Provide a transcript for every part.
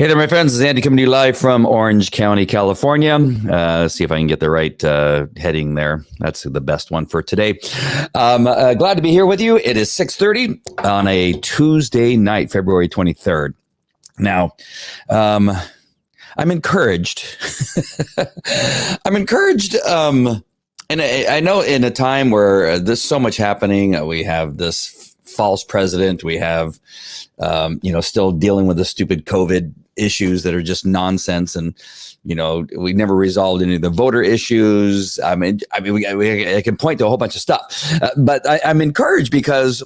Hey there, my friends. This is Andy coming to you live from Orange County, California. See if I can get the right heading there. That's the best one for today. Glad to be here with you. It is 6:30 on a Tuesday night, February 23rd. Now, I'm encouraged. I'm encouraged. And I know in a time where there's so much happening, we have this false president. We have, still dealing with the stupid COVID issues that are just nonsense. And, we never resolved any of the voter issues. I can point to a whole bunch of stuff, but I'm encouraged because,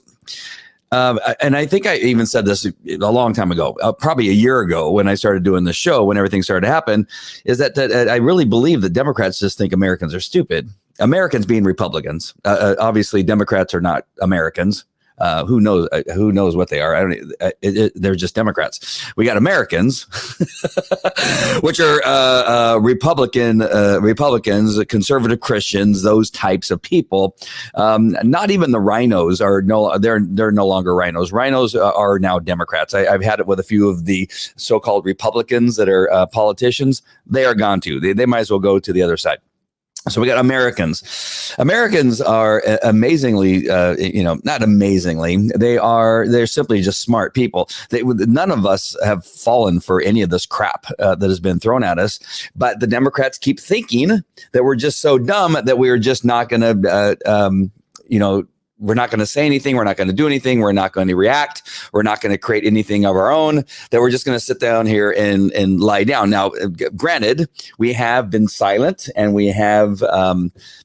and I think I even said this a long time ago, probably a year ago when I started doing the show, when everything started to happen, is that I really believe that Democrats just think Americans are stupid. Americans being Republicans. Obviously, Democrats are not Americans. Who knows? Who knows what they are? They're just Democrats. We got Americans, which are Republicans, conservative Christians, those types of people. Not even the rhinos are they're no longer rhinos. Rhinos are now Democrats. I've had it with a few of the so-called Republicans that are politicians. They are gone too. They might as well go to the other side. So we got Americans. Americans are amazingly, not amazingly. They're simply just smart people. None of us have fallen for any of this crap that has been thrown at us. But the Democrats keep thinking that we're just so dumb that we're just not going to, we're not going to say anything. We're not going to do anything. We're not going to react. We're not going to create anything of our own, that we're just going to sit down here and lie down. Now, granted, we have been silent and we have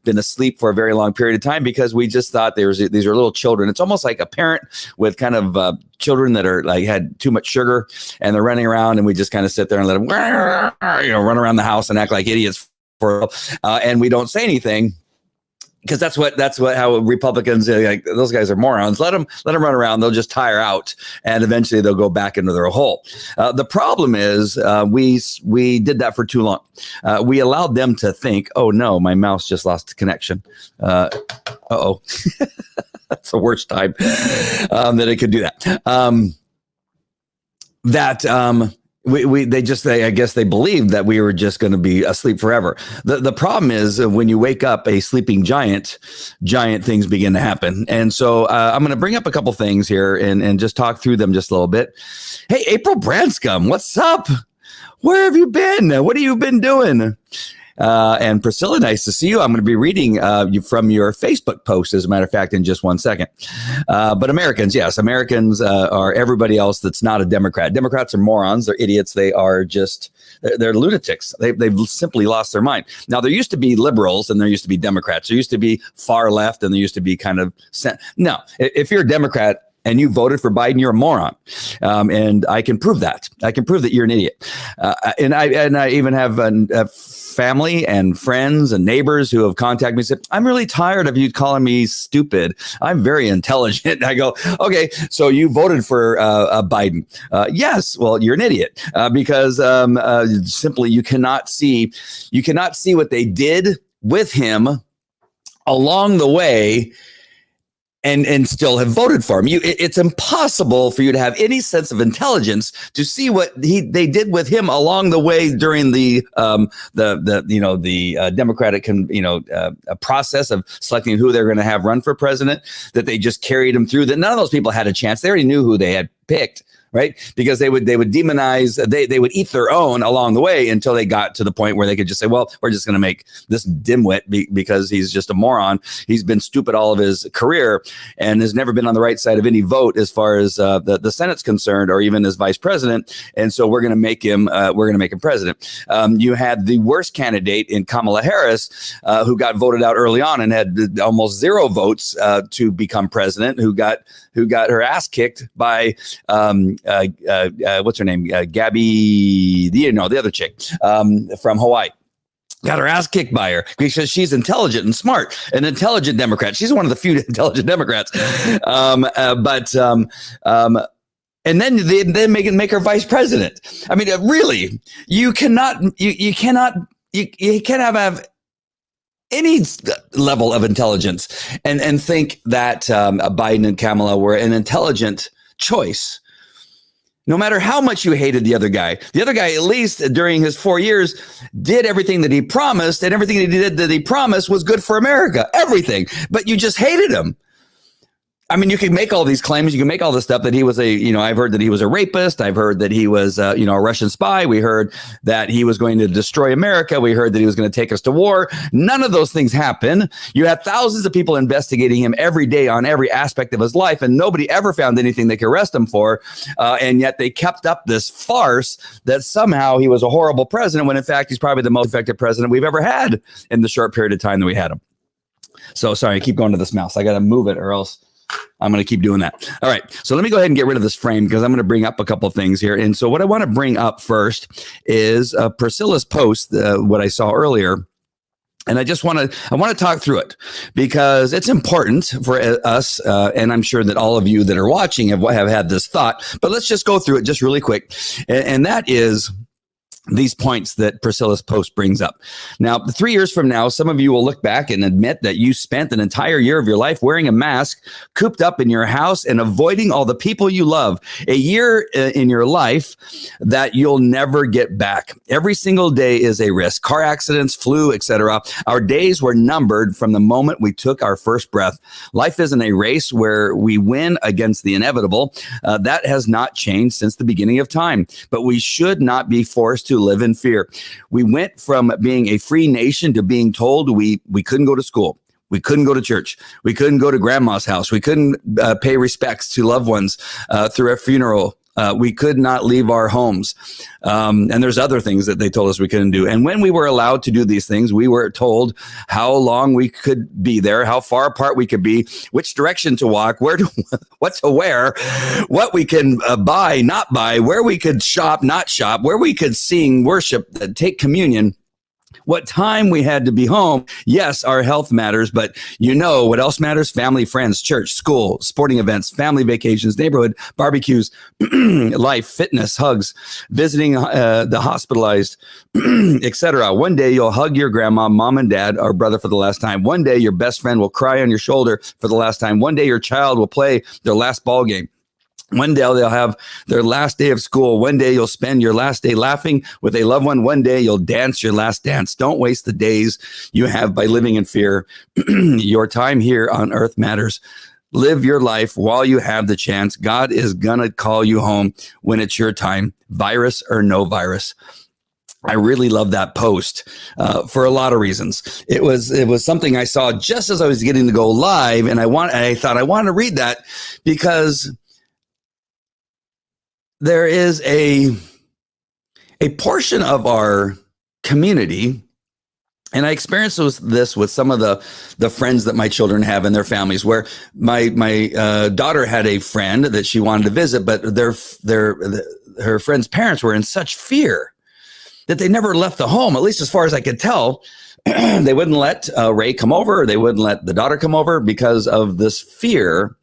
been asleep for a very long period of time because we just thought these are little children. It's almost like a parent with kind of children that are like had too much sugar and they're running around, and we just kind of sit there and let them run around the house and act like idiots and we don't say anything. Because that's how Republicans, like, those guys are morons. Let them run around. They'll just tire out, and eventually they'll go back into their hole. The problem is we did that for too long. We allowed them to think, oh no, my mouse just lost connection. Uh-oh. That's the worst time that it could do that. I guess they believed that we were just going to be asleep forever. The problem is when you wake up a sleeping giant things begin to happen. And so I'm going to bring up a couple things here and just talk through them just a little bit. Hey, April Branscombe, what's up? Where have you been? What have you been doing? And Priscilla, nice to see you. I'm going to be reading you from your Facebook post, as a matter of fact, in just 1 second. But Americans, yes, Americans are everybody else that's not a Democrat. Democrats are morons. They're idiots. They are they're lunatics. They've simply lost their mind. Now, there used to be liberals and there used to be Democrats. There used to be far left and there used to be kind of no. If you're a Democrat and you voted for Biden, you're a moron. And I can prove that. I can prove that you're an idiot. And I even have family and friends and neighbors who have contacted me and said, I'm really tired of you calling me stupid. I'm very intelligent. I go, okay, so you voted for Biden. Yes, well, you're an idiot because simply you cannot see what they did with him along the way and still have voted for him. It's impossible for you to have any sense of intelligence to see what they did with him along the way during the Democratic process of selecting who they're going to have run for president, that they just carried him through, that none of those people had a chance. They already knew who they had picked. Right, because they would demonize, they would eat their own along the way until they got to the point where they could just say, well, we're just going to make this dimwit because he's just a moron. He's been stupid all of his career and has never been on the right side of any vote as far as the Senate's concerned, or even as vice president. And so we're going to make him president. You had the worst candidate in Kamala Harris, who got voted out early on and had almost zero votes to become president, who got her ass kicked by what's her name? Gabby, the other chick from Hawaii. Got her ass kicked by her because she's intelligent and smart, an intelligent Democrat. She's one of the few intelligent Democrats. And then they make her vice president. I mean, really, you cannot have any level of intelligence and think that Biden and Kamala were an intelligent choice. No matter how much you hated the other guy, at least during his 4 years, did everything that he promised, and everything that he promised was good for America. Everything. But you just hated him. I mean, you can make all these claims. You can make all this stuff that he was I've heard that he was a rapist. I've heard that he was, a Russian spy. We heard that he was going to destroy America. We heard that he was going to take us to war. None of those things happen. You had thousands of people investigating him every day on every aspect of his life, and nobody ever found anything they could arrest him for. And yet they kept up this farce that somehow he was a horrible president, when in fact, he's probably the most effective president we've ever had in the short period of time that we had him. So sorry, I keep going to this mouse. I got to move it or else I'm going to keep doing that. All right. So let me go ahead and get rid of this frame because I'm going to bring up a couple of things here. And so what I want to bring up first is Priscilla's post, what I saw earlier. And I want to talk through it because it's important for us. And I'm sure that all of you that are watching have had this thought, but let's just go through it just really quick. And that is these points that Priscilla's post brings up. Now, 3 years from now, some of you will look back and admit that you spent an entire year of your life wearing a mask, cooped up in your house and avoiding all the people you love. A year in your life that you'll never get back. Every single day is a risk. Car accidents, flu, etc. Our days were numbered from the moment we took our first breath. Life isn't a race where we win against the inevitable. That has not changed since the beginning of time. But we should not be forced to live in fear. We went from being a free nation to being told we couldn't go to school. We couldn't go to church. We couldn't go to grandma's house. We couldn't pay respects to loved ones through a funeral. We could not leave our homes. And there's other things that they told us we couldn't do. And when we were allowed to do these things, we were told how long we could be there, how far apart we could be, which direction to walk, what to wear, what we can buy, not buy, where we could shop, not shop, where we could sing, worship, take communion. What time we had to be home. Yes, our health matters, but you know what else matters? Family, friends, church, school, sporting events, family vacations, neighborhood barbecues, life, fitness, hugs, visiting the hospitalized, etc. One day you'll hug your grandma, mom and dad, or brother for the last time. One day your best friend will cry on your shoulder for the last time. One day your child will play their last ball game. One day they'll have their last day of school. One day you'll spend your last day laughing with a loved one. One day you'll dance your last dance. Don't waste the days you have by living in fear. Your time here on earth matters. Live your life while you have the chance. God is going to call you home when it's your time, virus or no virus. I really love that post for a lot of reasons. It was something I saw just as I was getting to go live, and I thought I want to read that because there is a portion of our community, and I experienced this with some of the friends that my children have in their families, where my daughter had a friend that she wanted to visit, but her friend's parents were in such fear that they never left the home, at least as far as I could tell. They wouldn't let Ray come over, or they wouldn't let the daughter come over because of this fear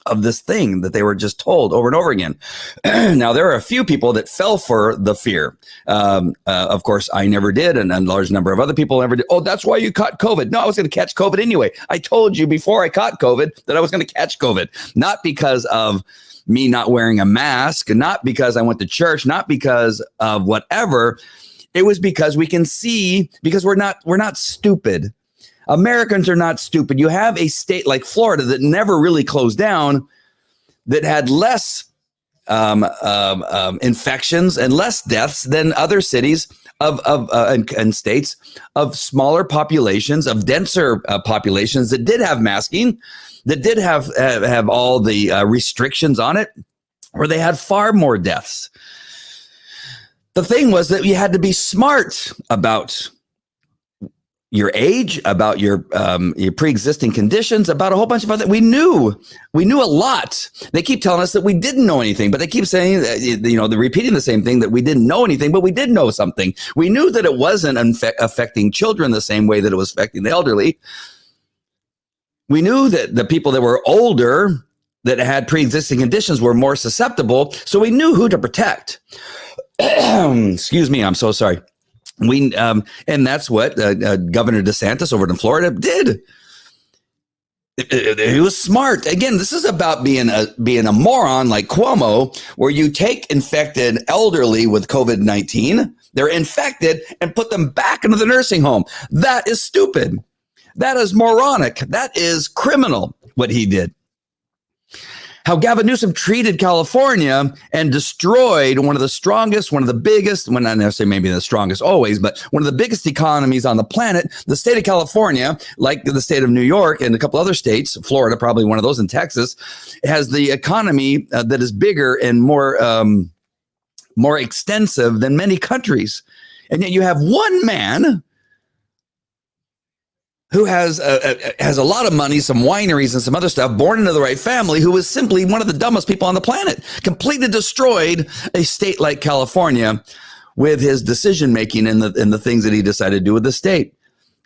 of this thing that they were just told over and over again. Now, there are a few people that fell for the fear. Of course, I never did, and a large number of other people never did. Oh, that's why you caught COVID. No, I was going to catch COVID anyway. I told you before I caught COVID that I was going to catch COVID, not because of me not wearing a mask, not because I went to church, not because of whatever. It was because we can see, because we're not stupid. Americans are not stupid. You have a state like Florida that never really closed down, that had less infections and less deaths than other cities and states of smaller populations, of denser populations that did have masking, that did have all the restrictions on it, where they had far more deaths. The thing was that you had to be smart about your age, about your pre-existing conditions, about a whole bunch of other. We knew a lot. They keep telling us that we didn't know anything, but they keep saying that, they're repeating the same thing, that we didn't know anything, but we did know something. We knew that it wasn't affecting children the same way that it was affecting the elderly. We knew that the people that were older, that had pre-existing conditions, were more susceptible. So we knew who to protect. Excuse me, I'm so sorry. And that's what Governor DeSantis over in Florida did. He was smart. Again, this is about being a moron like Cuomo, where you take infected elderly with COVID-19, they're infected, and put them back into the nursing home. That is stupid. That is moronic. That is criminal, what he did. How Gavin Newsom treated California and destroyed one of the strongest, one of the biggest, well, not necessarily maybe the strongest always, but one of the biggest economies on the planet. The state of California, like the state of New York and a couple other states, Florida, probably one of those, in Texas, has the economy that is bigger and more extensive than many countries. And yet you have one man who has a lot of money, some wineries and some other stuff, born into the right family, who was simply one of the dumbest people on the planet, completely destroyed a state like California with his decision making and the things that he decided to do with the state.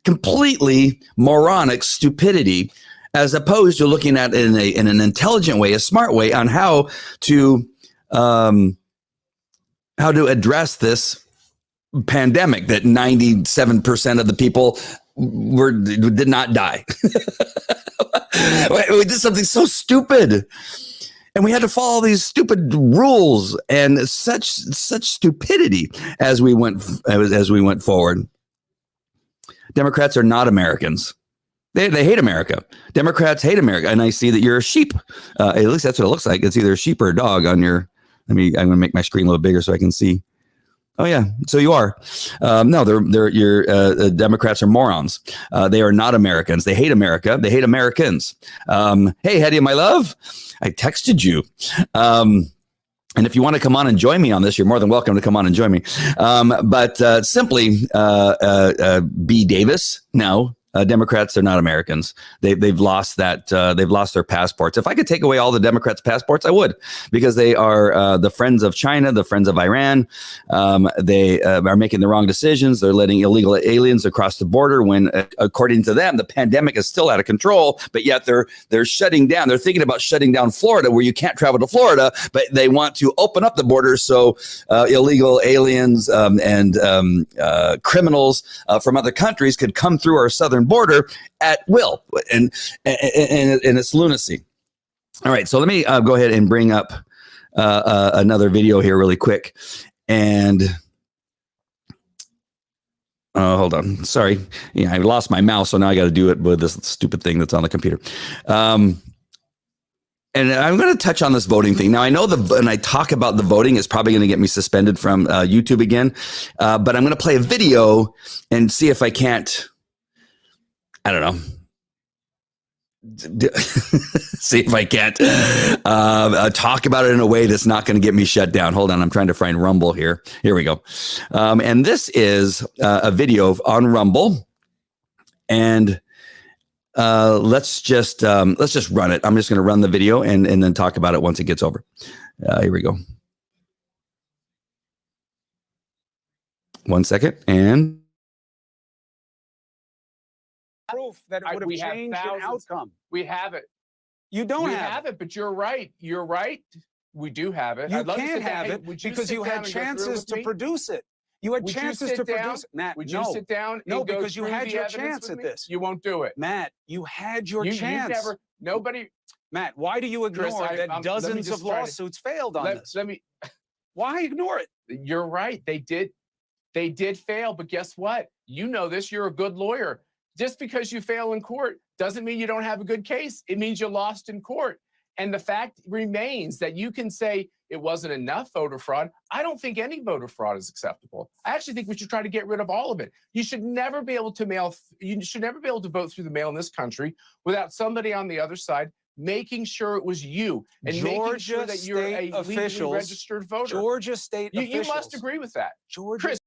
Completely moronic stupidity, as opposed to looking at it in an intelligent way, a smart way on how to address this pandemic that 97% of the people did not die. We did something so stupid, and we had to follow these stupid rules and such stupidity as we went forward. Democrats are not Americans. They hate America. Democrats hate America, and I see that you're a sheep. At least that's what it looks like. It's either a sheep or a dog on your. I'm going to make my screen a little bigger so I can see. Oh yeah, so you are. No, your Democrats are morons. They are not Americans. They hate America. They hate Americans. Hey, Hetty, my love, I texted you. And if you want to come on and join me on this, you're more than welcome to come on and join me. But simply, B. Davis, no. Democrats are not Americans. They've lost that. They've lost their passports. If I could take away all the Democrats' passports, I would, because they are the friends of China, the friends of Iran. They are making the wrong decisions. They're letting illegal aliens across the border when, according to them, the pandemic is still out of control. But yet they're shutting down. They're thinking about shutting down Florida, where you can't travel to Florida, but they want to open up the borders so illegal aliens and criminals from other countries could come through our southern border at will, and it's lunacy. All right, so let me go ahead and bring up another video here really quick. And hold on, sorry, I lost my mouse, so now I got to do it with this stupid thing that's on the computer. And I'm going to touch on this voting thing. Now, I know when I talk about the voting, it's probably going to get me suspended from YouTube again, but I'm going to play a video and see if I can't. I don't know. See if I can't talk about it in a way that's not going to get me shut down. Hold on. I'm trying to find Rumble here. Here we go. And this is a video on Rumble. And let's just run it. I'm just going to run the video and then talk about it once it gets over. Here we go. 1 second. And proof that it would have changed an outcome. We have it. You don't have it, but you're right. You're right. We do have it. You can't have it because you had chances to produce it. You had chances to produce it. Matt, would you sit down? No, because you had your chance at this. You won't do it. Matt, you had your chance. Nobody. Matt, why do you ignore that dozens of lawsuits failed on this? Why ignore it? You're right. They did fail, but guess what? You know this. You're a good lawyer. Just because you fail in court doesn't mean you don't have a good case. It means you lost in court. And the fact remains that you can say it wasn't enough voter fraud. I don't think any voter fraud is acceptable. I actually think we should try to get rid of all of it. You should never be able to you should never be able to vote through the mail in this country without somebody on the other side making sure it was you and making sure that you're a legally registered voter. Georgia state officials. You must agree with that. Chris,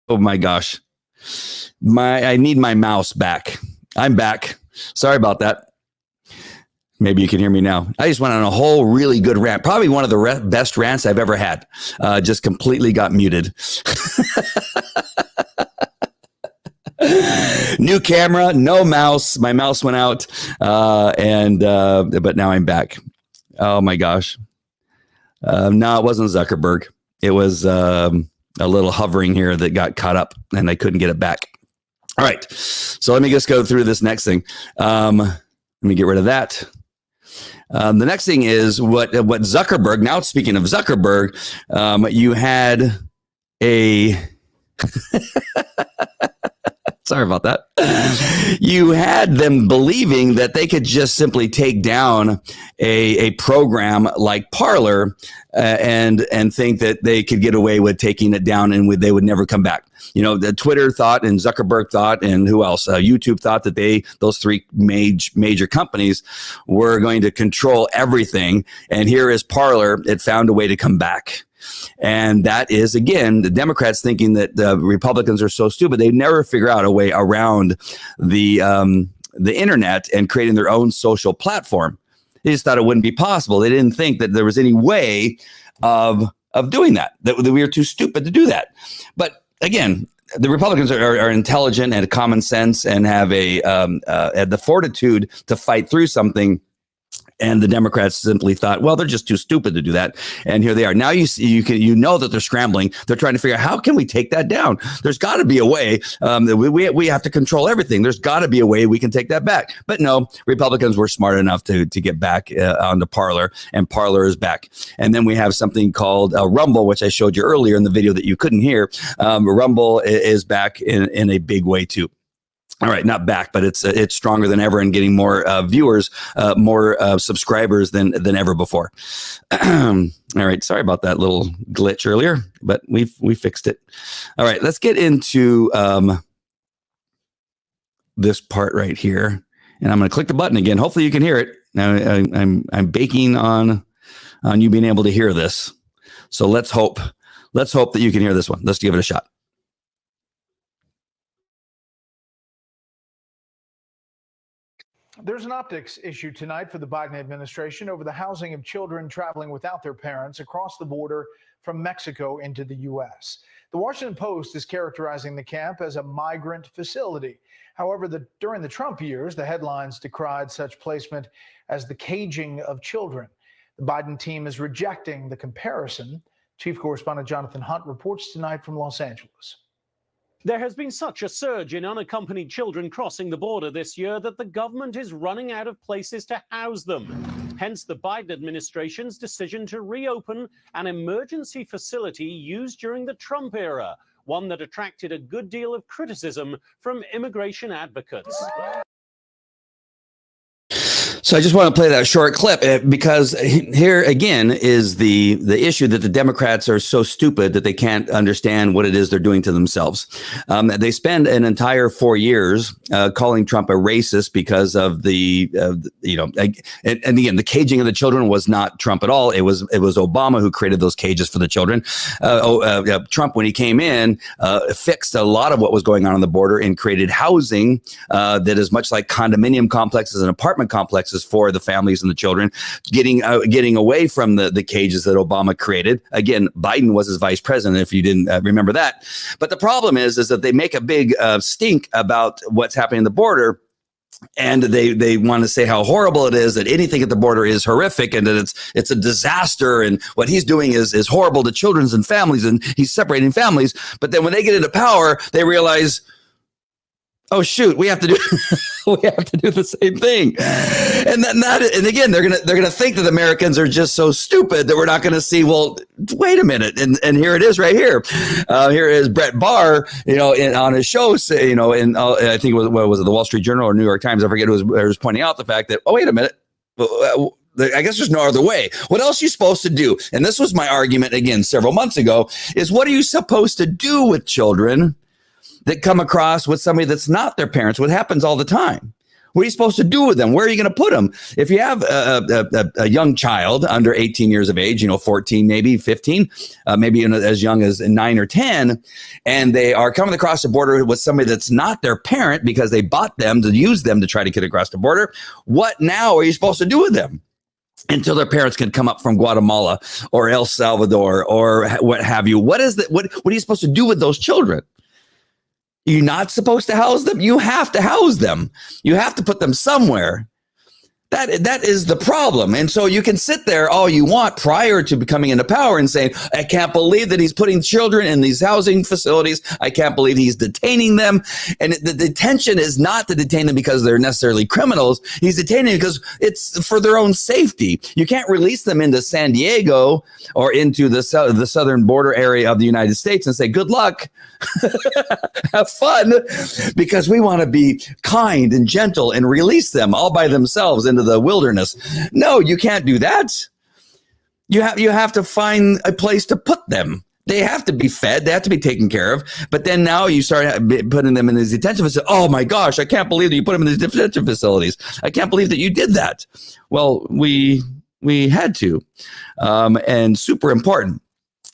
Oh my gosh. I need my mouse back. I'm back. Sorry about that. Maybe you can hear me now. I just went on a whole really good rant. Probably one of the best rants I've ever had. Just completely got muted. New camera, no mouse. My mouse went out. But now I'm back. Oh my gosh. No, it wasn't Zuckerberg. It was a little hovering here that got caught up and I couldn't get it back. All right. So let me just go through this next thing. Let me get rid of that. The next thing is what Zuckerberg, now speaking of Zuckerberg, you had a, sorry about that. You had them believing that they could just simply take down a program like Parler and think that they could get away with taking it down and they would never come back. You know, the Twitter thought and Zuckerberg thought and who else? YouTube thought that those three major companies were going to control everything. And here is Parler. It found a way to come back. And that is, again, the Democrats thinking that the Republicans are so stupid. They never figure out a way around the internet and creating their own social platform. They just thought it wouldn't be possible. They didn't think that there was any way of doing that we were too stupid to do that. But again, the Republicans are intelligent and have common sense and have the fortitude to fight through something. And the Democrats simply thought, well, they're just too stupid to do that. And here they are. Now you know that they're scrambling. They're trying to figure out, how can we take that down? There's got to be a way. We have to control everything. There's got to be a way we can take that back. But no, Republicans were smart enough to get back onto Parler, and Parler is back. And then we have something called Rumble, which I showed you earlier in the video that you couldn't hear. Rumble is back in a big way too. All right, not back, but it's stronger than ever and getting more viewers, more subscribers than ever before. All right, sorry about that little glitch earlier, but we fixed it. All right, let's get into this part right here, and I'm going to click the button again. Hopefully, you can hear it. Now, I'm baking on you being able to hear this. So let's hope that you can hear this one. Let's give it a shot. There's an optics issue tonight for the Biden administration over the housing of children traveling without their parents across the border from Mexico into the U.S. The Washington Post is characterizing the camp as a migrant facility. However, during the Trump years, the headlines decried such placement as the caging of children. The Biden team is rejecting the comparison. Chief Correspondent Jonathan Hunt reports tonight from Los Angeles. There has been such a surge in unaccompanied children crossing the border this year that the government is running out of places to house them. Hence the Biden administration's decision to reopen an emergency facility used during the Trump era, one that attracted a good deal of criticism from immigration advocates. So I just want to play that short clip because here again is the issue that the Democrats are so stupid that they can't understand what it is they're doing to themselves. They spend an entire 4 years calling Trump a racist because of and again, the caging of the children was not Trump at all. It was Obama who created those cages for the children. Trump, when he came in, fixed a lot of what was going on the border and created housing that is much like condominium complexes and apartment complexes for the families and the children, getting away from the cages that Obama created. Again, Biden was his vice president, if you didn't remember that. But the problem is that they make a big stink about what's happening in the border. And they want to say how horrible it is, that anything at the border is horrific and that it's a disaster. And what he's doing is horrible to children and families, and he's separating families. But then when they get into power, they realize, oh shoot, we have to do the same thing. And again, they're gonna think that Americans are just so stupid that we're not gonna see, well, wait a minute. And here it is right here. Here is Brett Barr, on his show, and I think it was it the Wall Street Journal or New York Times? I forget who was pointing out the fact that, oh, wait a minute. I guess there's no other way. What else are you supposed to do? And this was my argument again several months ago, is what are you supposed to do with children that come across with somebody that's not their parents? What happens all the time? What are you supposed to do with them? Where are you going to put them? If you have a young child under 18 years of age, 14, maybe 15, maybe as young as 9 or 10, and they are coming across the border with somebody that's not their parent because they bought them to use them to try to get across the border, what now are you supposed to do with them? Until their parents can come up from Guatemala or El Salvador or what have you. What are you supposed to do with those children? You're not supposed to house them. You have to house them. You have to put them somewhere. That is the problem. And so you can sit there all you want prior to becoming into power and saying, I can't believe that he's putting children in these housing facilities. I can't believe he's detaining them. And the detention is not to detain them because they're necessarily criminals. He's detaining them because it's for their own safety. You can't release them into San Diego or into the southern border area of the United States and say, good luck. Have fun, because we want to be kind and gentle and release them all by themselves into the wilderness. No, you can't do that. You have to find a place to put them. They have to be fed. They have to be taken care of. But then now you start putting them in these detention facilities. Oh my gosh, I can't believe that you put them in these detention facilities. I can't believe that you did that. Well, we had to, and super important.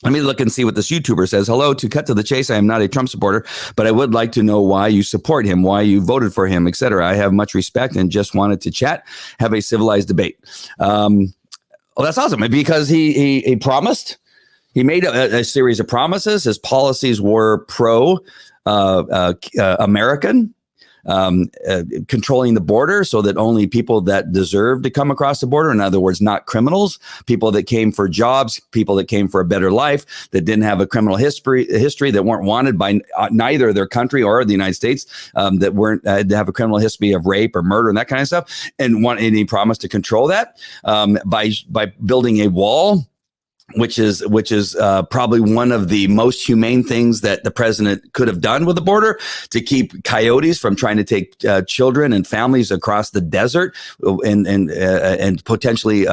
Let me look and see what this YouTuber says. Hello, to cut to the chase, I am not a Trump supporter, but I would like to know why you support him, why you voted for him, etc. I have much respect and just wanted to chat, have a civilized debate. Well, that's awesome, because he promised. He made a series of promises. His policies were pro-American. Controlling the border so that only people that deserve to come across the border, in other words, not criminals, people that came for jobs, people that came for a better life, that didn't have a criminal history, that weren't wanted by neither their country or the United States, that weren't to have a criminal history of rape or murder and that kind of stuff, and he promised to control that by building a wall, which is probably one of the most humane things that the president could have done with the border, to keep coyotes from trying to take children and families across the desert, and potentially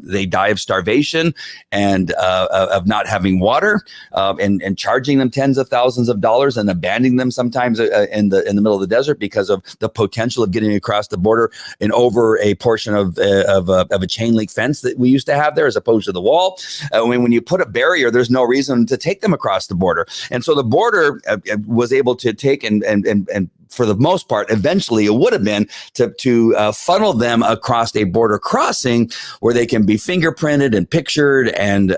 they die of starvation and of not having water, and charging them tens of thousands of dollars and abandoning them sometimes in the middle of the desert because of the potential of getting across the border and over a portion of a chain link fence that we used to have there, as opposed to the wall. When you put a barrier, there's no reason to take them across the border. And so the border was able to take and for the most part, eventually it would have been to funnel them across a border crossing where they can be fingerprinted and pictured and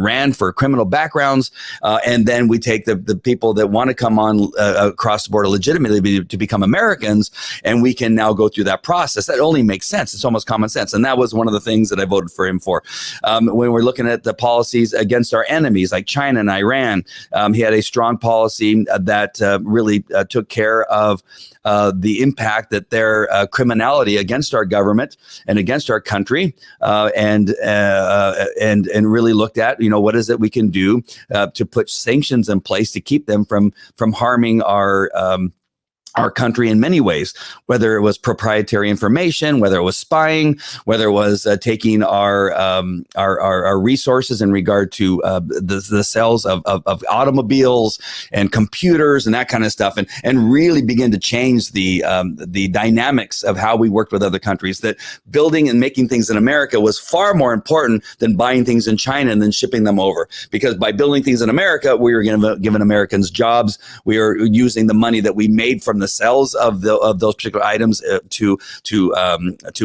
ran for criminal backgrounds. And then we take the people that want to come on across the border legitimately to become Americans, and we can now go through that process. That only makes sense. It's almost common sense. And that was one of the things that I voted for him for. When we're looking at the policies against our enemies like China and Iran, he had a strong policy that really took care of the impact that their criminality against our government and against our country, and really looked at, what is it we can do to put sanctions in place to keep them from harming our country in many ways, whether it was proprietary information, whether it was spying, whether it was taking our resources in regard to the sales of automobiles and computers and that kind of stuff, and really begin to change the dynamics of how we worked with other countries. That building and making things in America was far more important than buying things in China and then shipping them over. Because by building things in America, we were giving Americans jobs. We were using the money that we made from the sales of those particular items to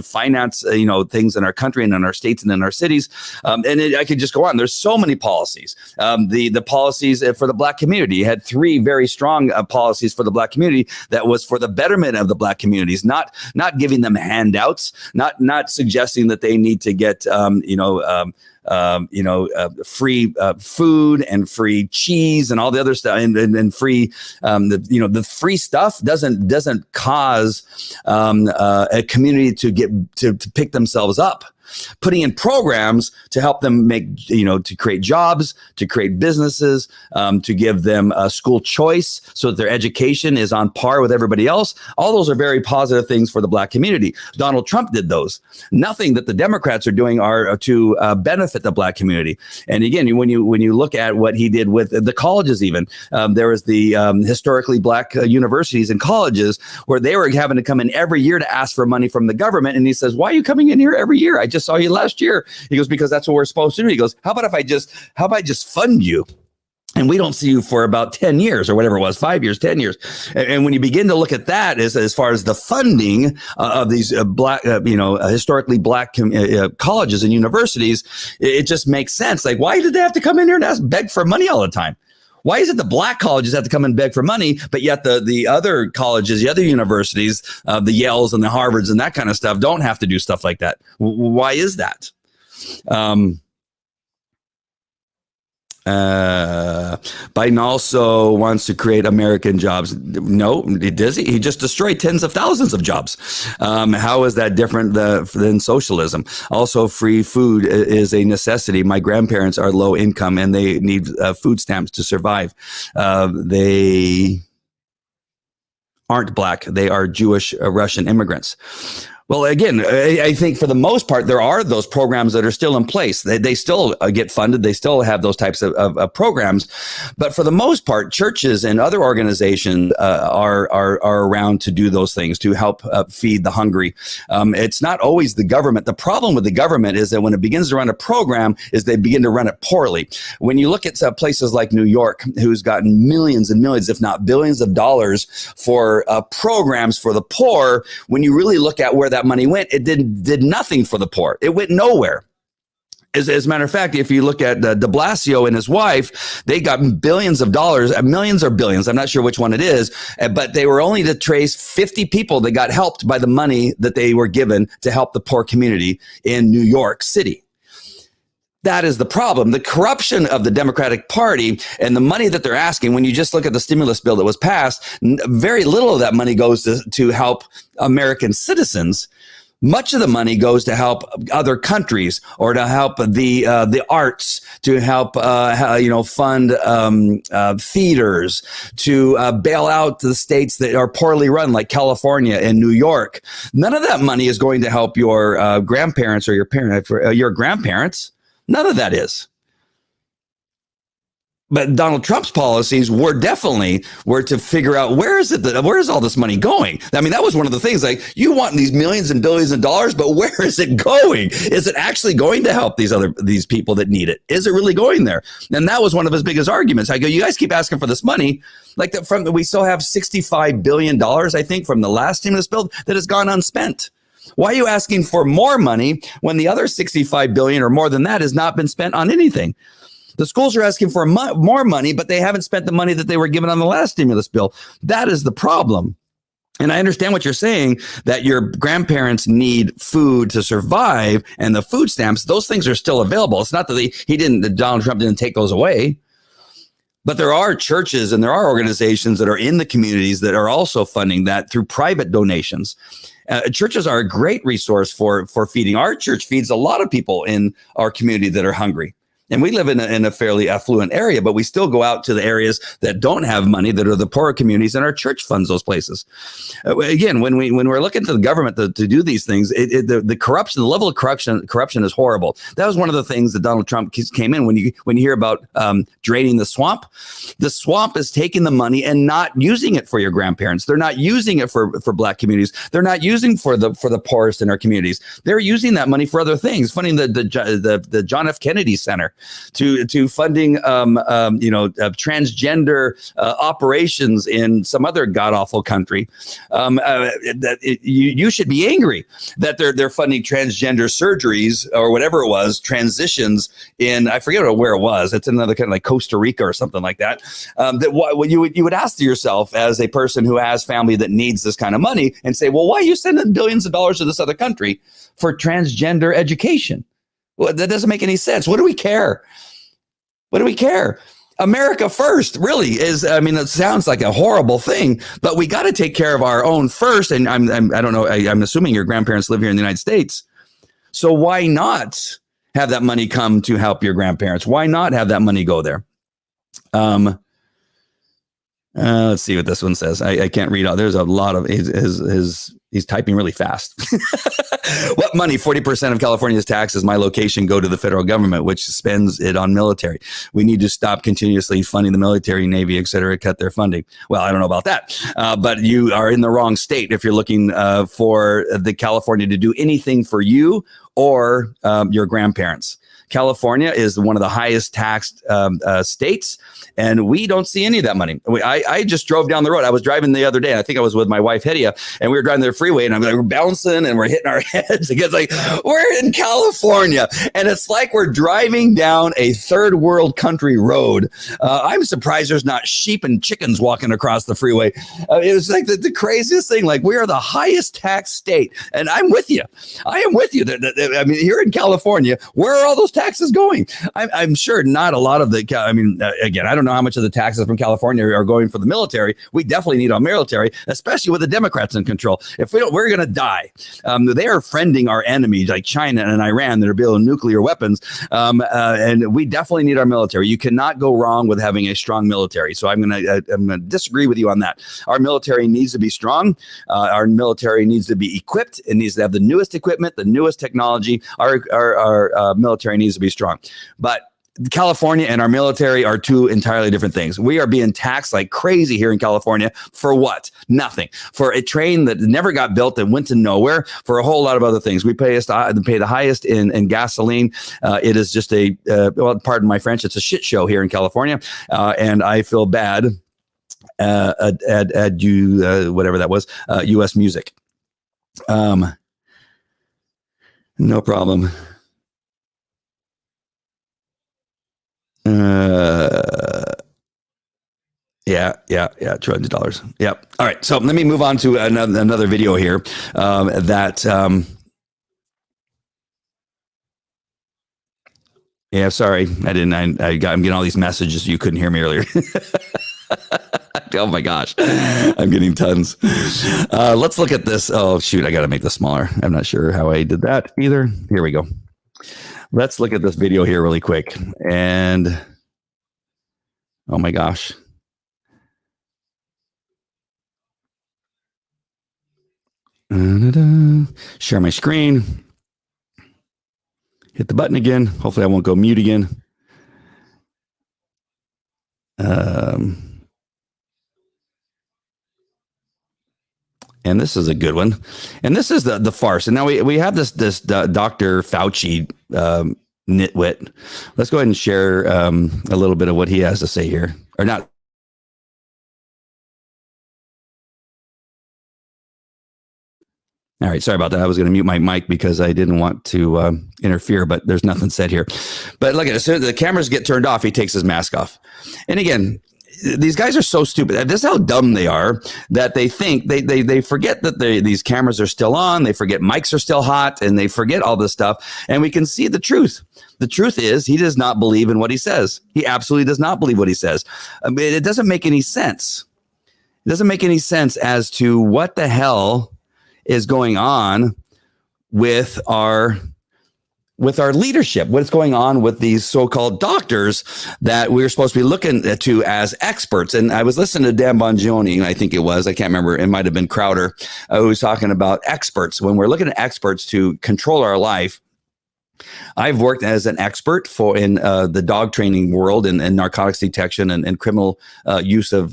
finance things in our country and in our states and in our cities, I could just go on. There's so many policies. The policies for the Black community. You had three very strong policies for the Black community that was for the betterment of the Black communities, not giving them handouts, not suggesting that they need to get free food and free cheese and all the other stuff, and free, the free stuff doesn't cause a community to pick themselves up. putting in programs to help them to create jobs, to create businesses, to give them a school choice so that their education is on par with everybody else. All those are very positive things for the Black community. Donald Trump did those. Nothing that the Democrats are doing are to benefit the Black community. And again, when you look at what he did with the colleges, even there was the historically Black universities and colleges where they were having to come in every year to ask for money from the government. And he says, "Why are you coming in here every year? I just saw you last year." He goes, "Because that's what we're supposed to do." He goes, how about I just fund you? And we don't see you for about 10 years or whatever it was, 5 years, 10 years. And when you begin to look at that as far as the funding of these historically Black colleges and universities, it just makes sense. Like, why did they have to come in here and beg for money all the time? Why is it the Black colleges have to come and beg for money, but yet the other colleges, the other universities, the Yales and the Harvards and that kind of stuff don't have to do stuff like that? Why is that? Biden also wants to create American jobs. No, does he? He just destroyed tens of thousands of jobs. How is that different than socialism? Also, free food is a necessity. My grandparents are low income and they need food stamps to survive. They aren't Black. They are Jewish Russian immigrants. Well, again, I think for the most part, there are those programs that are still in place. They still get funded. They still have those types of programs. But for the most part, churches and other organizations are around to do those things, to help feed the hungry. It's not always the government. The problem with the government is that when it begins to run a program, is they begin to run it poorly. When you look at places like New York, who's gotten millions and millions, if not billions of dollars for programs for the poor, when you really look at where that money went, it did nothing for the poor. It went nowhere. As a matter of fact, if you look at de Blasio and his wife, they got billions of dollars, millions or billions. I'm not sure which one it is, but they were only to trace 50 people that got helped by the money that they were given to help the poor community in New York City. That is the problem. The corruption of the Democratic Party and the money that they're asking, when you just look at the stimulus bill that was passed, very little of that money goes to help American citizens. Much of the money goes to help other countries or to help the arts, to help fund theaters, to bail out the states that are poorly run, like California and New York. None of that money is going to help your grandparents or your grandparents. None of that is. But Donald Trump's policies were to figure out where is all this money going? I mean, that was one of the things, like, you want these millions and billions of dollars, but where is it going? Is it actually going to help these people that need it? Is it really going there? And that was one of his biggest arguments. I go, you guys keep asking for this money, like we still have $65 billion, I think, from the last stimulus bill that has gone unspent. Why are you asking for more money when the other 65 billion or more than that has not been spent on anything? The schools are asking for more money, but they haven't spent the money that they were given on the last stimulus bill. That is the problem. And I understand what you're saying, that your grandparents need food to survive, and the food stamps, those things are still available. It's not that Donald Trump didn't take those away. But there are churches and there are organizations that are in the communities that are also funding that through private donations. Churches are a great resource for feeding. Our church feeds a lot of people in our community that are hungry. And we live in a fairly affluent area, but we still go out to the areas that don't have money, that are the poorer communities, and our church funds those places. Again, when we're looking to the government to do these things, the corruption, the level of corruption is horrible. That was one of the things that Donald Trump came in. When you hear about draining the swamp is taking the money and not using it for your grandparents. They're not using it for Black communities. They're not using for the poorest in our communities. They're using that money for other things, funding the John F. Kennedy Center, to funding transgender operations in some other god awful country. You should be angry that they're funding transgender surgeries or whatever it was, transitions in, I forget where it was. It's another kind of like Costa Rica or something like that. You would ask yourself, as a person who has family that needs this kind of money, and say, well, why are you sending billions of dollars to this other country for transgender education? Well, that doesn't make any sense. What do we care? What do we care? America first really is. I mean, it sounds like a horrible thing, but we got to take care of our own first. And I don't know. I'm assuming your grandparents live here in the United States. So why not have that money come to help your grandparents? Why not have that money go there? Let's see what this one says. I can't read all. There's a lot of he's typing really fast. What money? 40% of California's taxes, my location, go to the federal government, which spends it on military. We need to stop continuously funding the military, Navy, et cetera, cut their funding. Well, I don't know about that, but you are in the wrong state if you're looking for the California to do anything for you or your grandparents. California is one of the highest taxed states, and we don't see any of that money. I just drove down the road. I was driving the other day. I think I was with my wife, Hedia, and we were driving the freeway, and I'm like, we're bouncing and we're hitting our heads. It's like, we're in California, and it's like we're driving down a third world country road. I'm surprised there's not sheep and chickens walking across the freeway. It was like the craziest thing. Like, we are the highest tax state, and I'm with you. I am with you. I mean, here in California, where are all those taxes going? I'm sure not a lot of the, again, I don't know how much of the taxes from California are going for the military. We definitely need our military, especially with the Democrats in control. If we don't, we're going to die. They are friending our enemies like China and Iran that are building nuclear weapons. And we definitely need our military. You cannot go wrong with having a strong military. So I'm going to disagree with you on that. Our military needs to be strong. Our military needs to be equipped. It needs to have the newest equipment, the newest technology. Our military needs to be strong. But California and our military are two entirely different things. We are being taxed like crazy here in California for what? Nothing. For a train that never got built and went to nowhere, for a whole lot of other things. We pay the highest in gasoline. It is just well, pardon my French, it's a shit show here in California. And I feel bad at you, whatever that was, U.S. music. No problem. Yeah, $200. Yep. All right. So let me move on to another video here. Yeah, sorry, I didn't. I'm getting all these messages. You couldn't hear me earlier. Oh my gosh, I'm getting tons. Let's look at this. Oh shoot, I got to make this smaller. I'm not sure how I did that either. Here we go. Let's look at this video here really quick. And oh my gosh. Share my screen. Hit the button again. Hopefully I won't go mute again. And this is a good one. And this is the farce. And now we have this Dr. Fauci nitwit. Let's go ahead and share a little bit of what he has to say here. Or not. All right, sorry about that. I was going to mute my mic because I didn't want to interfere, but there's nothing said here. But look at it. As soon as the cameras get turned off, he takes his mask off. And again, these guys are so stupid. This is how dumb they are, that they think they forget that these cameras are still on. They forget mics are still hot, and they forget all this stuff. And we can see the truth. The truth is he does not believe in what he says. He absolutely does not believe what he says. I mean, it doesn't make any sense. It doesn't make any sense as to what the hell is going on with our leadership, what's going on with these so-called doctors that we're supposed to be looking to as experts. And I was listening to Dan Bongioни, I think it was, I can't remember, it might have been Crowder, who was talking about experts. When we're looking at experts to control our life, I've worked as an expert in the dog training world and narcotics detection and criminal use of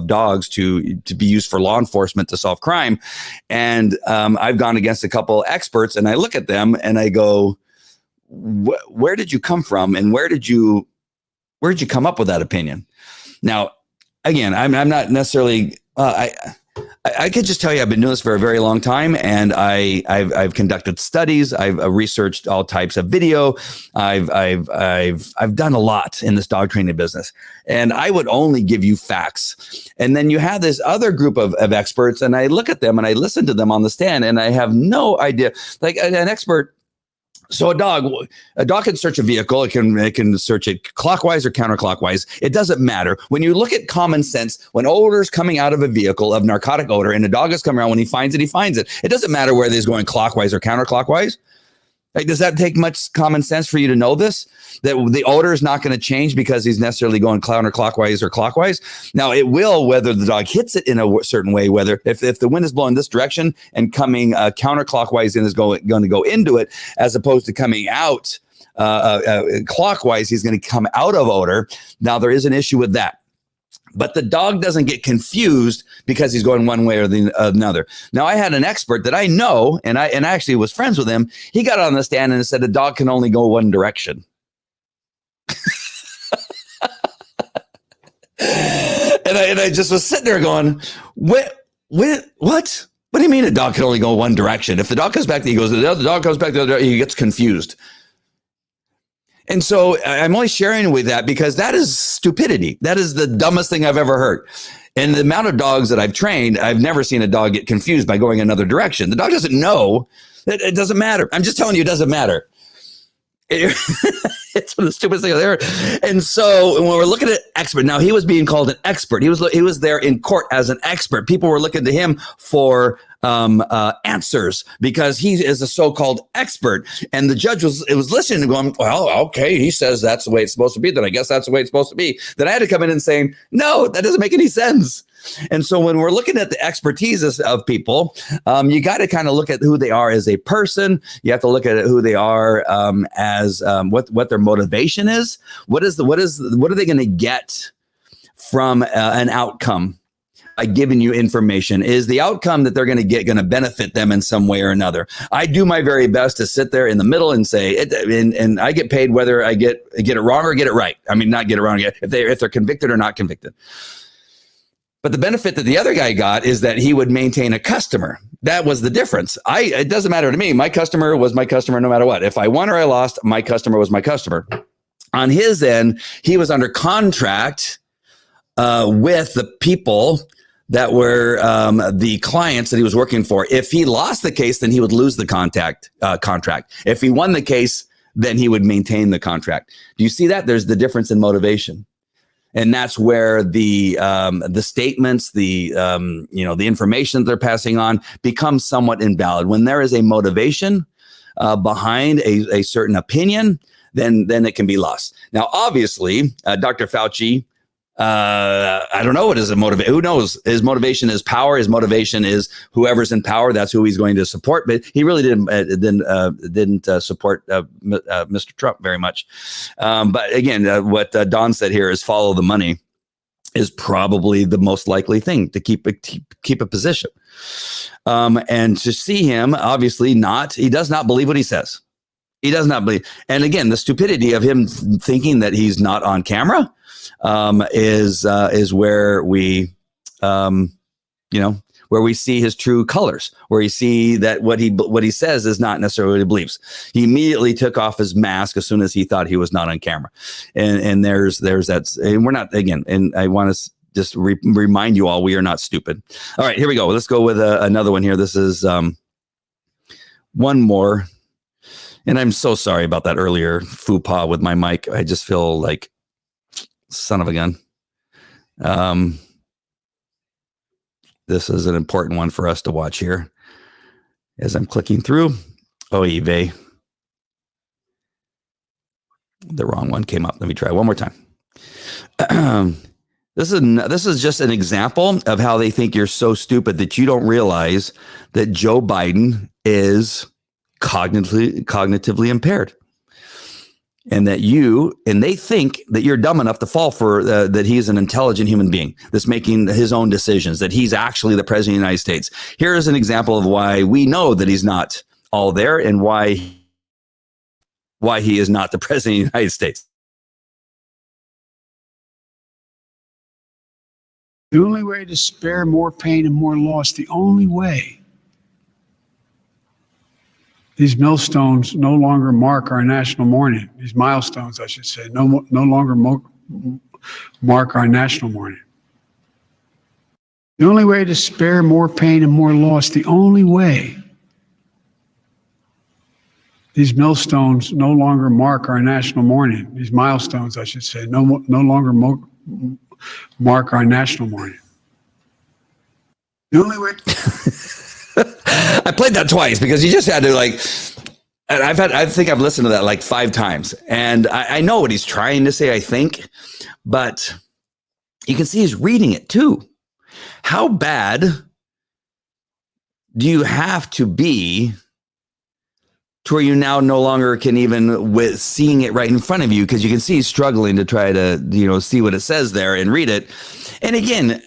dogs to be used for law enforcement to solve crime. And I've gone against a couple experts, and I look at them and I go, where did you come from, and where did you come up with that opinion? Now, again, I'm not necessarily. I could just tell you I've been doing this for a very long time, and I've conducted studies. I've researched all types of video. I've done a lot in this dog training business, and I would only give you facts. And then you have this other group of experts, and I look at them and I listen to them on the stand, and I have no idea. Like an expert. So a dog can search a vehicle. It can search it clockwise or counterclockwise. It doesn't matter. When you look at common sense, when odor is coming out of a vehicle of narcotic odor, and a dog is coming around, when he finds it, he finds it. It doesn't matter whether he's going clockwise or counterclockwise. Like, does that take much common sense for you to know this? That the odor is not going to change because he's necessarily going counterclockwise or clockwise. Now, it will whether the dog hits it in a certain way, whether if the wind is blowing this direction and coming counterclockwise and is going to go into it, as opposed to coming out clockwise, he's going to come out of odor. Now, there is an issue with that. But the dog doesn't get confused because he's going one way or the another. Now, I had an expert that I know, and I actually was friends with him. He got on the stand and said a dog can only go one direction. and I just was sitting there going, what? What do you mean a dog can only go one direction? If the dog comes back, the dog comes back the other, he gets confused. And so I'm only sharing with that because that is stupidity. That is the dumbest thing I've ever heard. And the amount of dogs that I've trained, I've never seen a dog get confused by going another direction. The dog doesn't know. It doesn't matter. I'm just telling you, it doesn't matter. It's one of the stupidest things there. And so when we're looking at expert, now he was being called an expert. He was there in court as an expert. People were looking to him for answers because he is a so-called expert. And the judge was listening and going, well, okay, he says that's the way it's supposed to be. Then I guess that's the way it's supposed to be. Then I had to come in and saying, no, that doesn't make any sense. And so when we're looking at the expertise of people, you got to kind of look at who they are as a person. You have to look at who they are as what their motivation is. What are they going to get from an outcome? By giving you information, is the outcome that they're going to get going to benefit them in some way or another? I do my very best to sit there in the middle and say, and I get paid whether I get it wrong or get it right. I mean, not get it wrong, if they're convicted or not convicted. But the benefit that the other guy got is that he would maintain a customer. That was the difference. It doesn't matter to me. My customer was my customer no matter what. If I won or I lost, my customer was my customer. On his end, he was under contract with the people that were the clients that he was working for. If he lost the case, then he would lose the contract. If he won the case, then he would maintain the contract. Do you see that? There's the difference in motivation. And that's where the statements, the information that they're passing on becomes somewhat invalid. When there is a motivation behind a certain opinion, then it can be lost. Now, obviously, Dr. Fauci, I don't know what his motivation. Who knows? His motivation is power. His motivation is whoever's in power. That's who he's going to support. But he really didn't support Mr. Trump very much. But again, what Don said here is follow the money is probably the most likely thing to keep a position. And to see him, obviously he does not believe what he says. He does not believe. And again, the stupidity of him thinking that he's not on camera is where we, where we see his true colors, where you see that what he says is not necessarily what he believes. He immediately took off his mask as soon as he thought he was not on camera. And there's that. And we're not, again, and I want to just remind you all, we are not stupid. All right, here we go. Let's go with another one here. This is one more. And I'm so sorry about that earlier faux pas with my mic. I just feel like son of a gun. This is an important one for us to watch here as I'm clicking through. Oy vey. The wrong one came up. Let me try one more time. This is just an example of how they think you're so stupid that you don't realize that Joe Biden is cognitively impaired. And they think that you're dumb enough to fall for that he's an intelligent human being that's making his own decisions, that he's actually the president of the United States. Here is an example of why we know that he's not all there and why he is not the president of the United States. The only way to spare more pain and more loss, the only way. These millstones no longer mark our national mourning. These milestones, I should say, no longer mark our national mourning. The only way to spare more pain and more loss, the only way. These millstones no longer mark our national mourning. These milestones, I should say, no longer mark our national mourning. The only way. I played that twice because you just had to And I think I've listened to that like 5 times, and I know what he's trying to say, I think, but you can see he's reading it too. How bad do you have to be to where you now no longer can even with seeing it right in front of you, because you can see he's struggling to try to, see what it says there and read it. And again,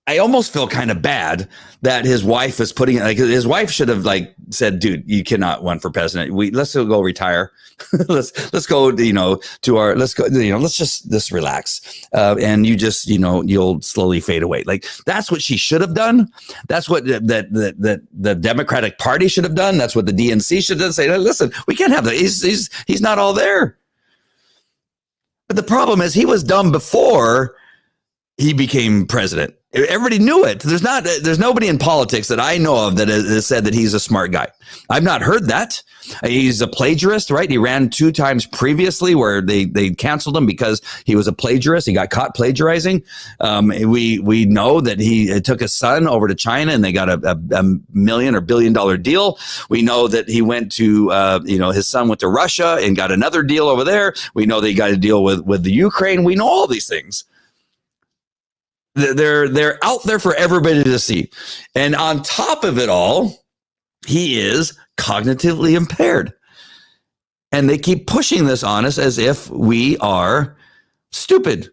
I almost feel kind of bad that his wife is putting it, like, his wife should have like said, dude, you cannot run for president. Let's go retire. let's go, to our, let's go, let's just relax. And you just, you'll slowly fade away. Like, that's what she should have done. That's what the Democratic Party should have done. That's what the DNC should have said. Listen, we can't have that. He's not all there. But the problem is he was dumb before he became president. Everybody knew it. There's nobody in politics that I know of that has said that he's a smart guy. I've not heard that. He's a plagiarist, right? He ran 2 times previously where they canceled him because he was a plagiarist. He got caught plagiarizing. We know that he took his son over to China and they got a $1 million or $1 billion deal. We know that he went to, his son went to Russia and got another deal over there. We know that he got a deal with the Ukraine. We know all these things. They're out there for everybody to see. And on top of it all, he is cognitively impaired. And they keep pushing this on us as if we are stupid.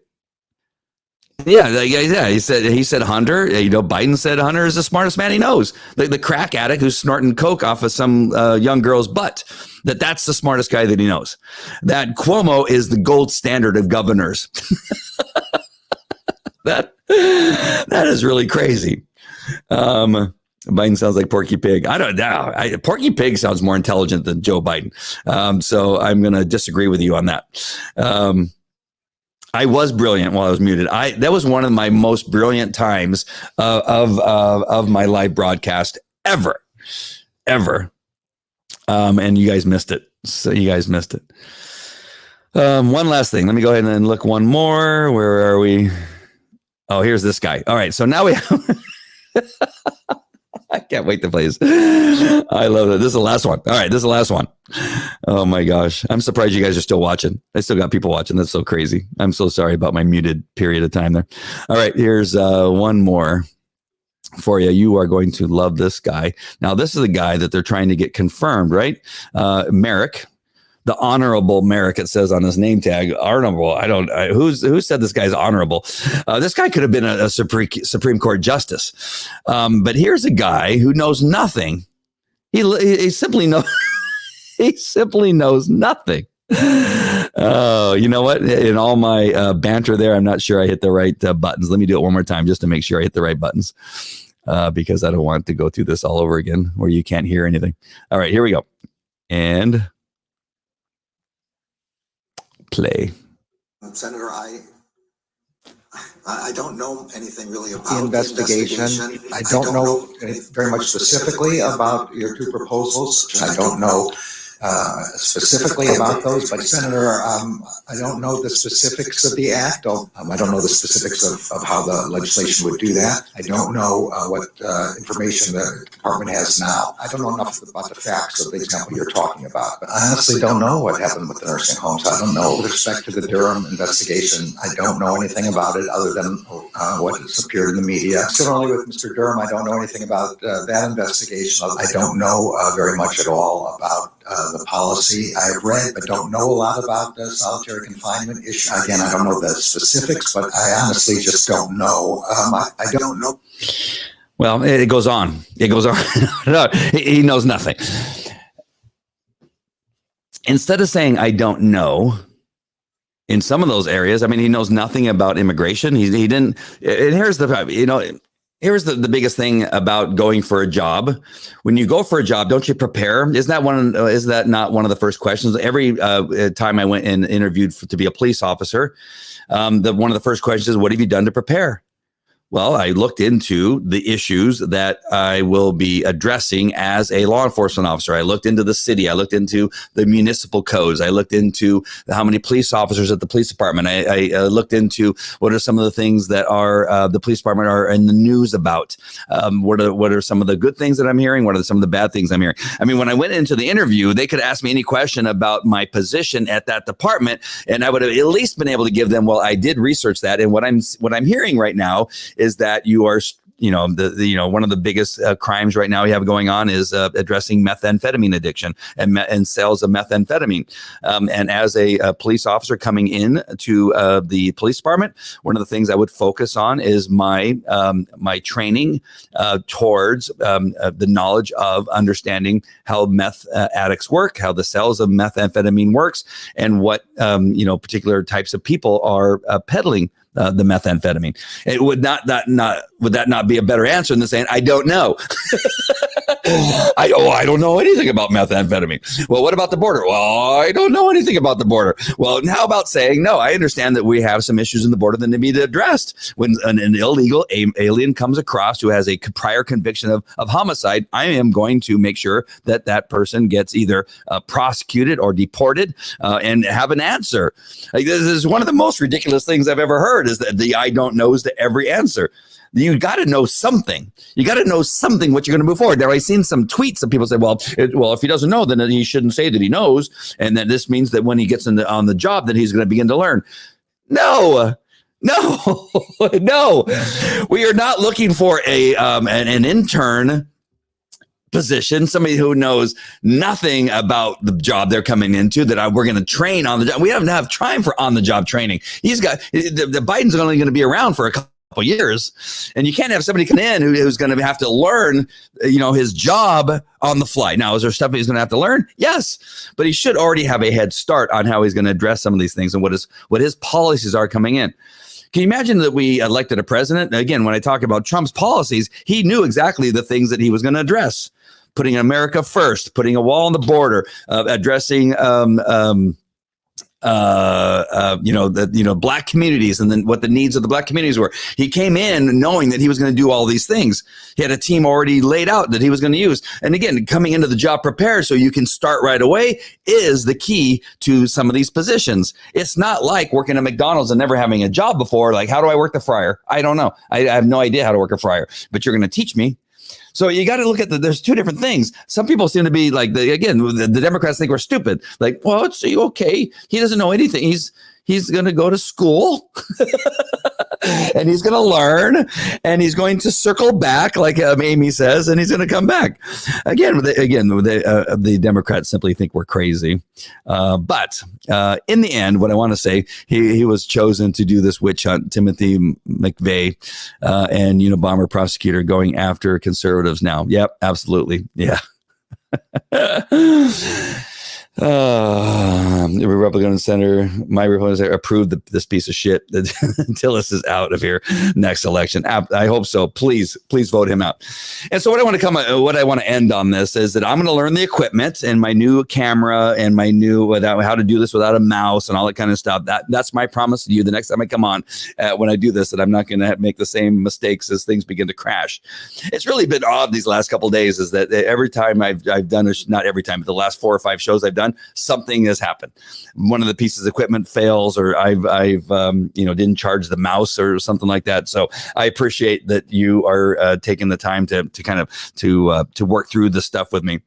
Yeah. He said Hunter, Biden said Hunter is the smartest man he knows. The crack addict who's snorting coke off of some young girl's butt. That's the smartest guy that he knows. That Cuomo is the gold standard of governors. That is really crazy. Biden sounds like Porky Pig. I don't know. Porky Pig sounds more intelligent than Joe Biden. So I'm going to disagree with you on that. I was brilliant while I was muted. That was one of my most brilliant times of my live broadcast ever. And you guys missed it. One last thing. Let me go ahead and look one more. Where are we? Oh, here's this guy. All right. So now we have, I can't wait to play this. I love it. This is the last one. All right. This is the last one. Oh my gosh. I'm surprised you guys are still watching. I still got people watching. That's so crazy. I'm so sorry about my muted period of time there. All right. Here's one more for you. You are going to love this guy. Now, this is the guy that they're trying to get confirmed, right? Merrick. The Honorable Merrick, it says on his name tag. Honorable. Who said this guy's honorable? This guy could have been a Supreme Court justice. But here's a guy who knows nothing. He simply knows. He simply knows nothing. Oh, you know what? In all my banter there, I'm not sure I hit the right buttons. Let me do it one more time just to make sure I hit the right buttons. Because I don't want to go through this all over again where you can't hear anything. All right, here we go. And play. Senator, I don't know anything really about the investigation. I don't know very much specifically about your 2 proposals. I don't know specifically about those, but Senator, I don't know the specifics of the act. I don't know the specifics of how the legislation would do that. I don't know what information the department has now. I don't know enough about the facts of the example you're talking about, but I honestly don't know what happened with the nursing homes. I don't know with respect to the Durham investigation. I don't know anything about it other than what has appeared in the media. Similarly with Mr. Durham, I don't know anything about that investigation. I don't know very much at all about the policy. I've read, but don't know a lot about the solitary confinement issue. Again, I don't know the specifics, but I honestly just don't know. I don't know. Well, it goes on. No, he knows nothing. Instead of saying, I don't know, in some of those areas, I mean, he knows nothing about immigration. He didn't. And here's the problem, Here's the biggest thing about going for a job. When you go for a job, don't you prepare? Is that not one of the first questions? Every time I went and interviewed to be a police officer, one of the first questions is, what have you done to prepare? Well, I looked into the issues that I will be addressing as a law enforcement officer. I looked into the city. I looked into the municipal codes. I looked into how many police officers at the police department. I looked into what are some of the things that are the police department are in the news about. What are some of the good things that I'm hearing? What are some of the bad things I'm hearing? I mean, when I went into the interview, they could ask me any question about my position at that department, and I would have at least been able to give them, well, I did research that, and what I'm hearing right now is that you are, one of the biggest crimes right now we have going on is addressing methamphetamine addiction and sales of methamphetamine. And as a police officer coming in to the police department, one of the things I would focus on is my training towards the knowledge of understanding how meth addicts work, how the sales of methamphetamine works, and what particular types of people are peddling the methamphetamine. It would would that not be a better answer than saying, I don't know? I don't know anything about methamphetamine. Well, what about the border? Well, I don't know anything about the border. Well, how about saying, no, I understand that we have some issues in the border that need to be addressed. When an illegal alien comes across who has a prior conviction of homicide, I am going to make sure that that person gets either prosecuted or deported and have an answer. Like, this is one of the most ridiculous things I've ever heard, is that the I don't knows to every answer. You got to know something. You got to know something what you're going to move forward. Now, I've seen some tweets of people say, well, if he doesn't know, then he shouldn't say that he knows. And then this means that when he gets on the job, that he's going to begin to learn. No. We are not looking for an intern position, somebody who knows nothing about the job they're coming into, that we're going to train on the job. We don't have time for on-the-job training. The Biden's only going to be around for a couple years, and you can't have somebody come in who's going to have to learn, his job on the fly. Now, is there stuff he's going to have to learn? Yes, but he should already have a head start on how he's going to address some of these things and what his policies are coming in. Can you imagine that we elected a president? Again, when I talk about Trump's policies, he knew exactly the things that he was going to address. Putting America first, putting a wall on the border, addressing black communities, and then what the needs of the black communities were. He came in knowing that he was going to do all these things. He had a team already laid out that he was going to use. And again, coming into the job prepared so you can start right away is the key to some of these positions. It's not like working at McDonald's and never having a job before. Like, how do I work the fryer? I don't know. I have no idea how to work a fryer, but you're going to teach me. So you got to look at there's two different things. Some people seem to be like, the Democrats think we're stupid. Like, well, it's okay. He doesn't know anything. He's going to go to school and he's going to learn, and he's going to circle back, like Amy says, and he's going to come back. The Democrats simply think we're crazy. But in the end, what I want to say, he was chosen to do this witch hunt, Timothy McVeigh, and Unabomber prosecutor going after conservatives now. Yep, absolutely. Yeah. The Republican Senator, my Republican Senator, approved this piece of shit until this is out of here next election. I hope so. Please vote him out. And so what I want to end on this is that I'm going to learn the equipment and my new camera and my new how to do this without a mouse and all that kind of stuff. That's my promise to you. The next time I come on, when I do this, that I'm not going to make the same mistakes as things begin to crash. It's really been odd these last couple of days, is that every time I've done, not every time, but the last 4 or 5 shows I've done, something has happened. One of the pieces of equipment fails, or I've didn't charge the mouse or something like that. So I appreciate that you are taking the time to work through the stuff with me.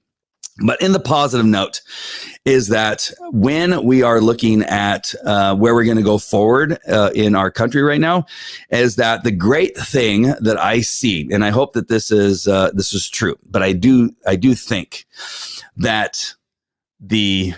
But in the positive note is that when we are looking at where we're going to go forward in our country right now, is that the great thing that I see, and I hope that this is true, but I do think that the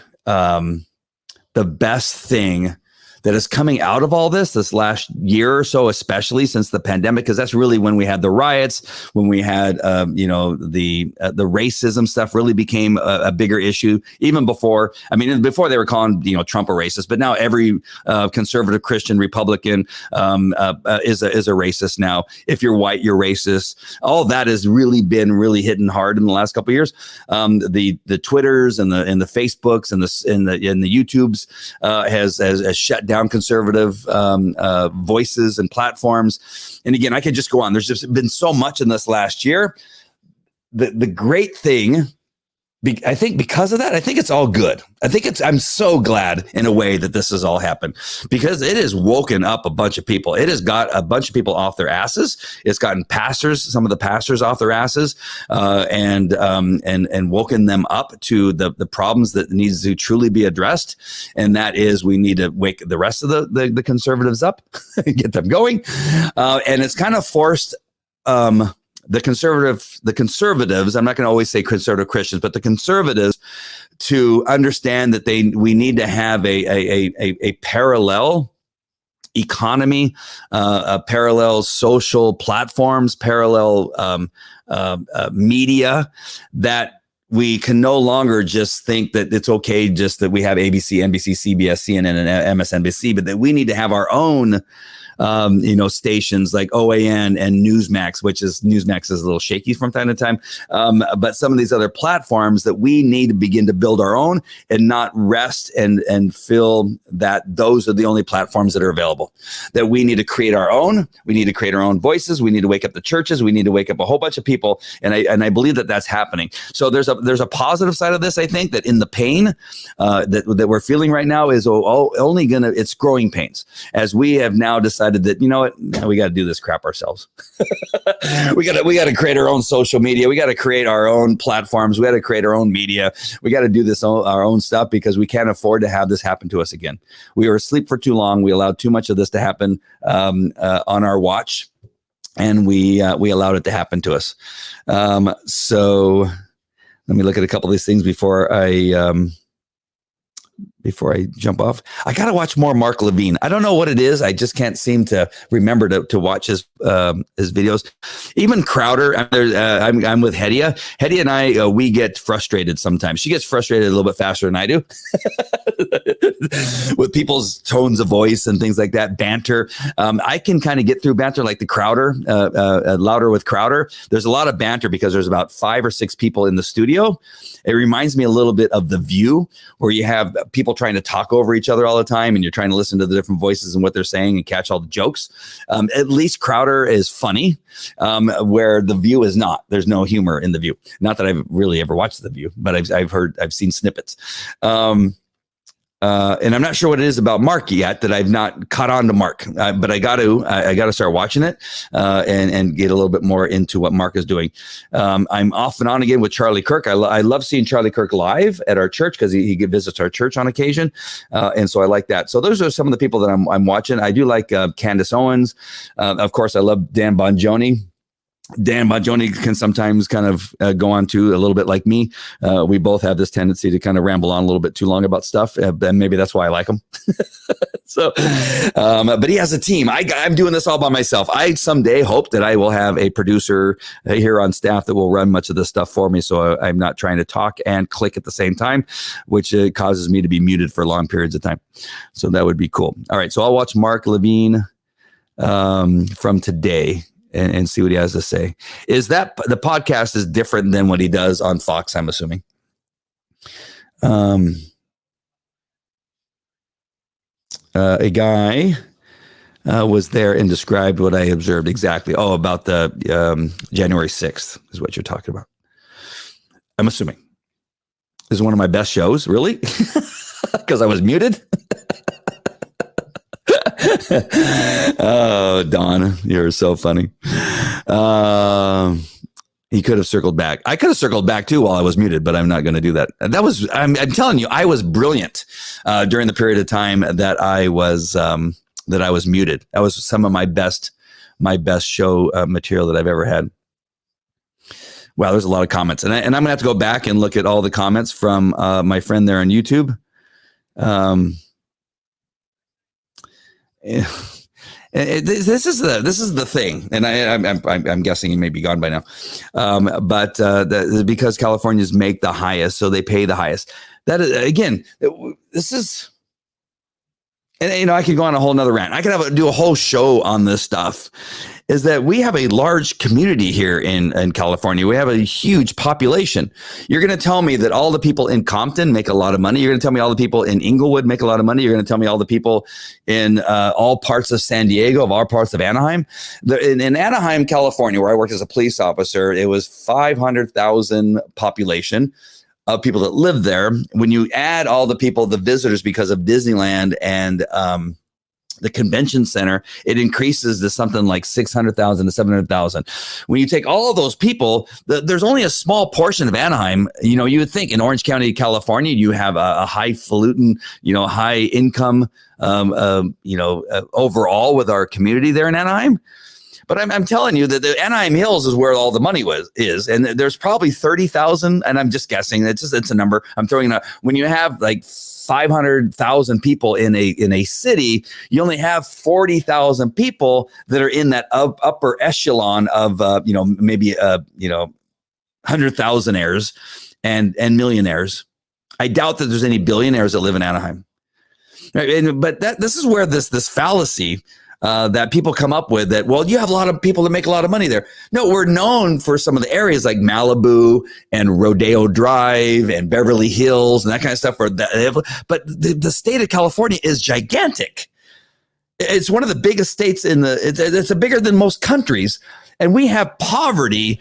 best thing that is coming out of all this last year or so, especially since the pandemic, because that's really when we had the riots, when we had, the racism stuff really became a bigger issue. Even before, before they were calling, Trump a racist, but now every conservative Christian Republican is a racist now. If you're white, you're racist. All that has really been hitting hard in the last couple of years. The Twitters and the Facebooks and the YouTubes has shut down down conservative voices and platforms. And again, I could just go on. There's just been so much in this last year. The great thing, I think because of that, I think it's all good. I'm so glad in a way that this has all happened, because it has woken up a bunch of people. It has got a bunch of people off their asses. It's gotten some of the pastors off their asses, and woken them up to the problems that needs to truly be addressed. And that is, we need to wake the rest of the conservatives up, get them going. And it's kind of forced, the conservatives, I'm not going to always say conservative Christians, but the conservatives, to understand that we need to have a parallel economy, parallel social platforms, parallel media, that we can no longer just think that it's okay just that we have ABC, NBC, CBS, CNN, and MSNBC, but that we need to have our own stations like OAN and Newsmax, Newsmax is a little shaky from time to time. But some of these other platforms that we need to begin to build our own, and not rest and feel that those are the only platforms that are available, that we need to create our own. We need to create our own voices. We need to wake up the churches. We need to wake up a whole bunch of people. And I believe that that's happening. So there's a positive side of this. I think that in the pain that we're feeling right now is it's growing pains, as we have now decided that, you know what, we got to do this crap ourselves. we got to create our own social media. We got to create our own platforms. We got to create our own media. We got to do this our own stuff, because we can't afford to have this happen to us again. We were asleep for too long. We allowed too much of this to happen on our watch, and we allowed it to happen to us. So let me look at a couple of these things before I jump off. I got to watch more Mark Levine. I don't know what it is. I just can't seem to remember to watch his videos. Even Crowder. I'm with Hedia. Hedia and I, we get frustrated sometimes. She gets frustrated a little bit faster than I do with people's tones of voice and things like that. Banter. I can kind of get through banter, like the Crowder, Louder with Crowder. There's a lot of banter because there's about 5 or 6 people in the studio. It reminds me a little bit of The View, where you have people trying to talk over each other all the time, and you're trying to listen to the different voices and what they're saying and catch all the jokes. At least Crowder is funny, where The View is not. There's no humor in The View. Not that I've really ever watched The View, but I've seen snippets. And I'm not sure what it is about Mark yet that I've not caught on to Mark, but I got to start watching it and get a little bit more into what Mark is doing. I'm off and on again with Charlie Kirk. I love seeing Charlie Kirk live at our church, because he visits our church on occasion, and so I like that. So those are some of the people that I'm watching. I do like Candace Owens. Of course, I love Dan Bongiorno. Dan Bongiorno can sometimes kind of go on to a little bit like me. We both have this tendency to kind of ramble on a little bit too long about stuff, and maybe that's why I like him. So, but he has a team. I'm doing this all by myself. I someday hope that I will have a producer here on staff that will run much of this stuff for me, so I'm not trying to talk and click at the same time, which causes me to be muted for long periods of time. So that would be cool. All right, so I'll watch Mark Levine from today. And see what he has to say. Is that the podcast is different than what he does on Fox, I'm assuming. A guy was there and described what I observed exactly. Oh, about the January 6th is what you're talking about. I'm assuming. This is one of my best shows, really? Because I was muted? Oh, Don, you're so funny. He could have circled back. I could have circled back too while I was muted, but I'm not going to do that. I'm telling you, I was brilliant during the period of time that I was muted. That was some of my best show material that I've ever had. Wow, there's a lot of comments, and I'm gonna have to go back and look at all the comments from my friend there on YouTube. This is the thing, and I'm guessing he may be gone by now, but because Californians make the highest, so they pay the highest. That is, again, this is and I could go on a whole nother rant. I could do a whole show on this stuff, is that we have a large community here in California. We have a huge population. You're going to tell me that all the people in Compton make a lot of money. You're going to tell me all the people in Inglewood make a lot of money. You're going to tell me all the people in all parts of San Diego, of all parts of Anaheim. In Anaheim, California, where I worked as a police officer, it was 500,000 population of people that live there. When you add all the people, the visitors because of Disneyland and the convention center, it increases to something like 600,000 to 700,000. When you take all of those people, there's only a small portion of Anaheim. You know, you would think in Orange County, California, you have a highfalutin, high income, overall with our community there in Anaheim. But I'm telling you that the Anaheim Hills is where all the money is. And there's probably 30,000, and I'm just guessing. It's a number I'm throwing out. When you have like 500,000 people in a city, you only have 40,000 people that are in that upper echelon of, maybe 100,000aires and millionaires. I doubt that there's any billionaires that live in Anaheim. Right? But this is where this fallacy that people come up with that, well, you have a lot of people that make a lot of money there. No, we're known for some of the areas like Malibu and Rodeo Drive and Beverly Hills and that kind of stuff. But the state of California is gigantic. It's one of the biggest states it's bigger than most countries. And we have poverty,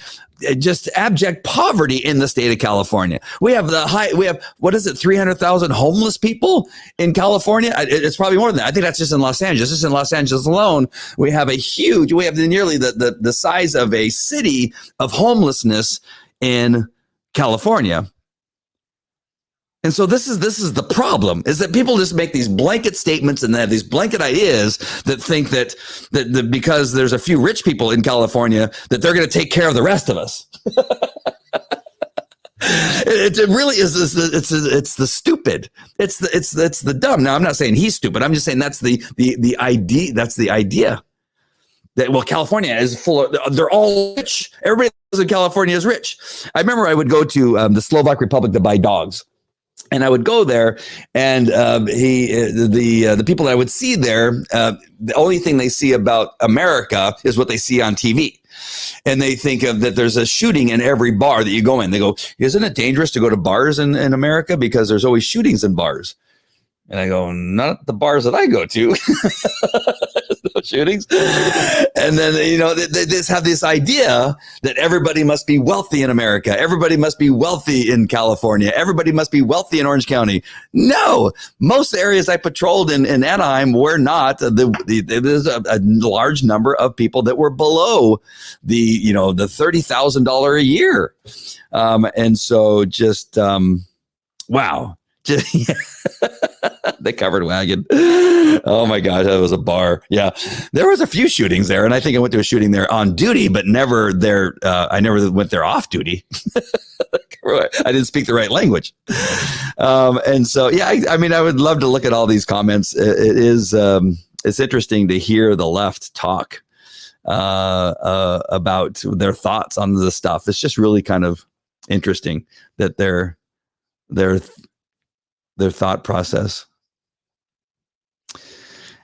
just abject poverty in the state of California. We have 300,000 homeless people in California. It's probably more than that. I think that's just in Los Angeles. Just in Los Angeles alone, we have nearly the size of a city of homelessness in California. And so this is the problem, is that people just make these blanket statements and they have these blanket ideas that think that because there's a few rich people in California that they're going to take care of the rest of us. It really is. It's the stupid. It's the dumb. Now I'm not saying he's stupid. I'm just saying that's the idea. That's the idea. That, well, California is full of, they're all rich. Everybody that lives in California is rich. I remember I would go to the Slovak Republic to buy dogs. And I would go there, and the people that I would see there, the only thing they see about America is what they see on TV. And they think that there's a shooting in every bar that you go in. They go, isn't it dangerous to go to bars in America? Because there's always shootings in bars. And I go, not the bars that I go to. No shootings. And then, they just have this idea that everybody must be wealthy in America. Everybody must be wealthy in California. Everybody must be wealthy in Orange County. No, most areas I patrolled in Anaheim were not. There's a large number of people that were below the $30,000 a year. And so just, wow. The covered wagon. Oh my gosh, that was a bar. Yeah, there was a few shootings there, and I think I went to a shooting there on duty, but never there. I never went there off duty. I didn't speak the right language, and so yeah. I mean, I would love to look at all these comments. It's interesting to hear the left talk about their thoughts on this stuff. It's just really kind of interesting that their thought process.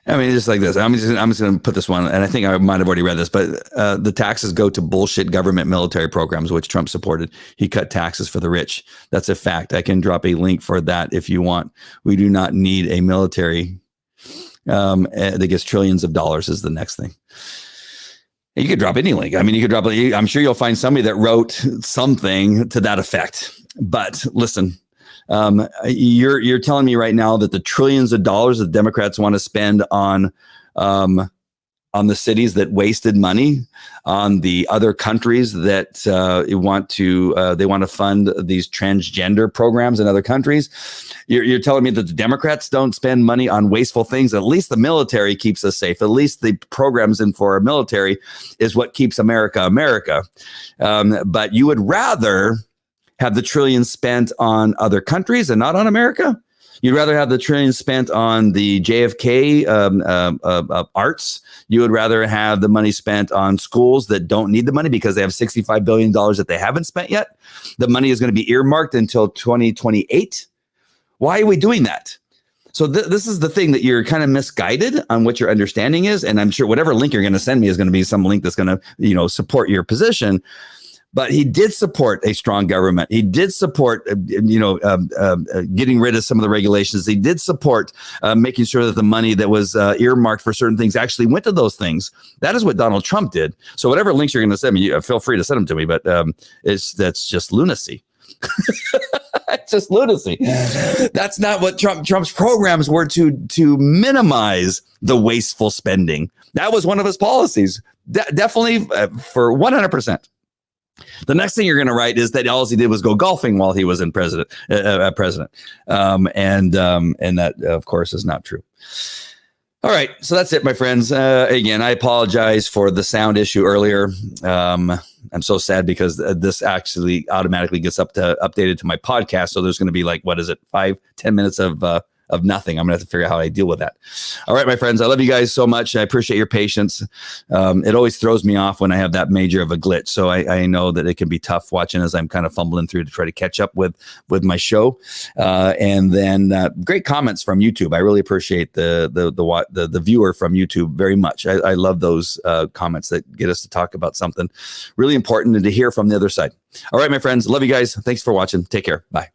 I mean, just like this. I'm just going to put this one, and I think I might have already read this, but the taxes go to bullshit government military programs, which Trump supported. He cut taxes for the rich. That's a fact. I can drop a link for that if you want. We do not need a military that gets trillions of dollars is the next thing. You could drop any link. I mean, you could drop. I'm sure you'll find somebody that wrote something to that effect. But listen. You're telling me right now that the trillions of dollars that Democrats want to spend on the cities that wasted money, on the other countries that want to fund these transgender programs in other countries. You're telling me that the Democrats don't spend money on wasteful things. At least the military keeps us safe. At least the programs for our military is what keeps America America. But you would rather have the trillions spent on other countries and not on America? You'd rather have the trillions spent on the JFK arts. You would rather have the money spent on schools that don't need the money because they have $65 billion that they haven't spent yet. The money is going to be earmarked until 2028. Why are we doing that? So this is the thing, that you're kind of misguided on what your understanding is. And I'm sure whatever link you're going to send me is going to be some link that's going to, support your position. But he did support a strong government. He did support, getting rid of some of the regulations. He did support making sure that the money that was earmarked for certain things actually went to those things. That is what Donald Trump did. So whatever links you're going to send me, feel free to send them to me. But that's just lunacy. It's just lunacy. That's not what Trump's programs were, to minimize the wasteful spending. That was one of his policies. Definitely for 100%. The next thing you're going to write is that all he did was go golfing while he was in president. And that, of course, is not true. All right, so that's it, my friends. Again, I apologize for the sound issue earlier. I'm so sad because this actually automatically gets updated to my podcast. So there's going to be 5-10 minutes of nothing. I'm gonna have to figure out how I deal with that. All right, my friends, I love you guys so much. I appreciate your patience. It always throws me off when I have that major of a glitch. So I know that it can be tough watching as I'm kind of fumbling through to try to catch up with my show. And then great comments from YouTube. I really appreciate the viewer from YouTube very much. I love those comments that get us to talk about something really important and to hear from the other side. All right, my friends, love you guys. Thanks for watching. Take care. Bye.